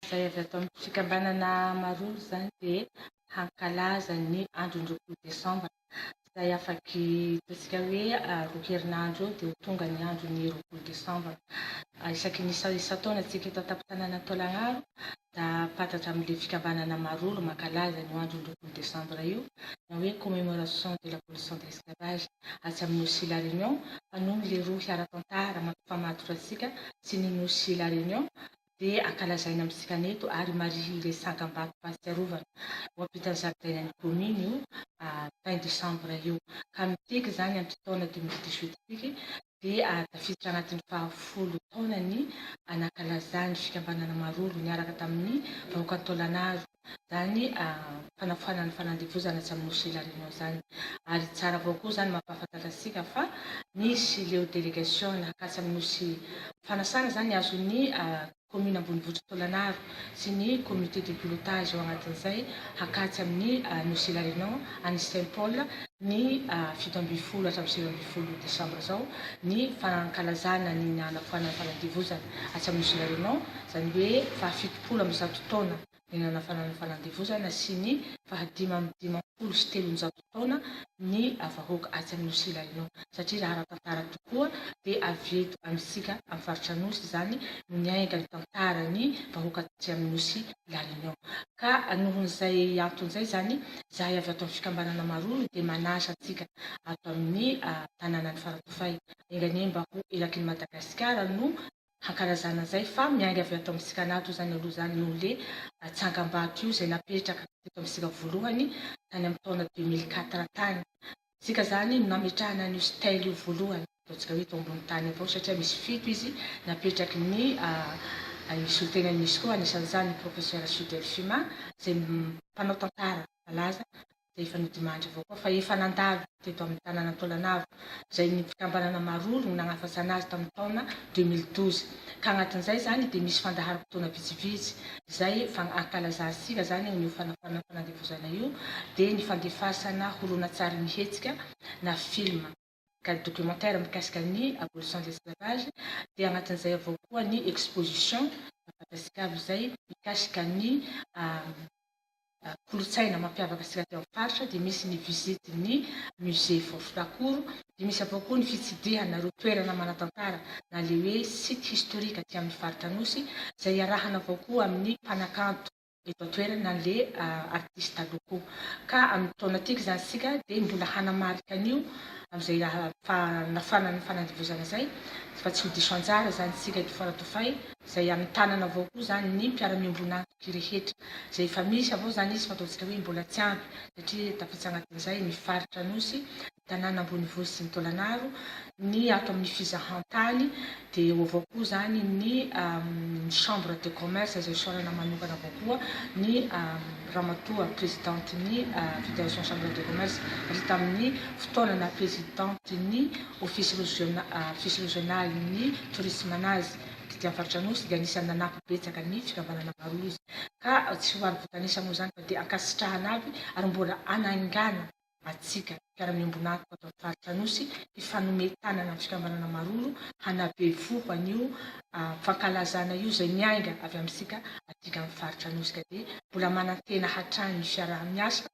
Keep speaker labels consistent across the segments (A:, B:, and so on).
A: Zay avy ato amin'ny fikambanana Marolo zany dia hankalaza ny andron'ny 20 Desambra. Izay afaky ataontsika hoe roa herinandro eo dia ho tonga ny andron'ny 20 Desambra. Isaky ny isa-taona antsika eto an-tampon-tanàna Antaolagnaro da patatra amin'ilay fikambanana Marolo mankalaza ny andron'ny 20 Desambra io na hoe commémoration de l'abolition de l'esclavage atsy amin'ny Nosy la Réunion noho ilay roa hiara-tantara mampifamatotra antsika sy ny Nosy la Réunion dia ankalazaina amintsika neto ary marihy ilay sangam-bato fahatsiarovana ho ampitan'ny zaridainan'ny commune io 20 Desambra io. Ka miteky zany amin'ny taona 2018 tiky dia tafiditra anatin'ny 10 taona ny anankalazany fikambanana Marolo niaraka tamin'ny vahoaka Antaolagnaro zany fanafoanany fanandevozana tsy amin'ny Nosy la Réunion zany. Ary tsara avao koa zany mampahafantatra antsika fa misy leo délégation nakatsy amin'ny Nosy fanasana zany azon'ny commune ambonivohitra Antaolagnaro sy ny communauté de pilotage ao anatin'izay hakatsy amin'ny Nosy la Réunion any Saint-Paul ny 17 hatramin'ny 18 Desambra zao ny fanankalazana ny anafoanany fanandevozana atsy amin'ny Nosy la Réunion zany hoe 70 taona ny anafoanany fanandevozana sy ny 513 taona ny vahoaka atsy amin'ny Nosy la Réunion satria raha ara-tantara tokoa dia avy eto amintsika amin'ny faritra Nosy zany no niainga ny tantarany vahoaka atsy amin'ny Nosy la Réunion. Ka nohon'izay anton'izay zany zahay avy ato amin'ny fikambanana Marolo dia manasa antsika ato amin'ny tanànan'ny Faratofay enganie mba ho elaky ny Madagasikara no hankalazana zay fa miainga avy ato amintsika anato zany aloha zany noho le tsangam-bato io izay napetraka teto amintsika voalohany tany amin'ny taona 2004 tany. Tsika zany no nametrahana io style io voalohany ataontsika hoe eto ambony tany avao satria misy fito izy napetraky ny solitenan'ny UNESCO anisan'izany professeur Sud Elfima izay mpanao tantara malaza dia efa nodimandry avao koa fa efa nandalo teto amin'ny tanàna Antaolagnaro izay ny fikambanana Marolo no nagnafatsy anazy tamin'ny taona 2012. Ka agnatin'izay zany dia misy fandaharam-potoana vitsivitsy izay ankalazantsika zany ny fanafoanana fanandevozana io dia ny fandefasana horonan-tsary mihetsika na film documentaire mikasika ny abolition de l'esclavage dia agnatin'izay avao koa ny exposition fantatsika avy izay mikasika ny kolotsaina mampiavaka antsika teo amin'ny faritra dia misy ny visite ny musée Forfrakoro dia misy avao koa ny fitsidihana ireo toerana manatantara na le hoe site historique aty amin'ny faritra Nosy izay iarahana avao koa amin'ny mpanakanto eto an-toerana le artiste locaux. Ka amin'ny taona tiky zany sika dia mbola hanamarika an'io amin'izay nafanany fanandevozana zay fa tsy ho diso anjara zany sika eto Faratofay izay amin'ny tanana avao koa zany ny mpiara-miombonantoky rehetra izay efa misy avao zany izy fa ataontsika hoe mbola tsy ampy satria tafitsy agnatin'izay ny faritra Nosy tanàna ambonivohitra sy ny Antaolagnaro ny ato amin'ny fizahantany dia eo avao koa zany ny chambre de commerce izay sorana manokana avao koa ny ramatoa présidente ny fédération chambre de commerce ary tamin'ny fotoanana présidente ny office régional ny tourisme anazy dia faritra Nosy dia anisany nanampy betsaka ny fikambanana Marolo izy. Ka tsy ho ary votanisa moa zany fa dia ankasitrahana avy ary mbola anaingana atsika mpiara-miombonantoka ato amin'ny faritra Nosy hifanome tanana amin'ny fikambanana Marolo hanabevoho an'io fankalazana io izay miainga avy amintsika atika amin'ny faritra Nosy ka dia mbola manantena hatrany ny fiaraha-miasa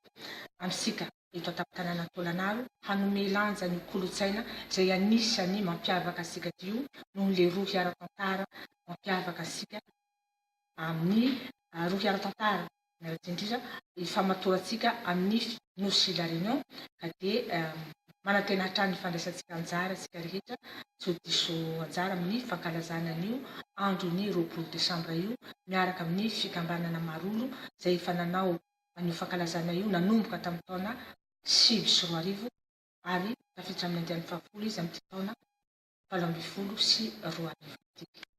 A: amintsika eto an-tampon-tanàna Antaolagnaro hanome lanja ny kolotsaina izay anisany mampiavaka antsika io noho le roa hiara-tantara mampiavaka antsika amin'ny roa hiara-tantara miaraky indrindra ifamatorantsika amin'ny Nosy la Réunion ka dia manantena hatrany ny fandraisantsika anjara tsika rehetra tsy ho diso anjara amin'ny fankalazana an'io andron'ny 20 Desambra io miaraka amin'ny fikambanana Marolo izay efa nanao an'io fankalazana io nanomboka tamin'ny taona 2010 ary tafiditra amin'ny andian'ny 10 izy amin'ny taona 2012.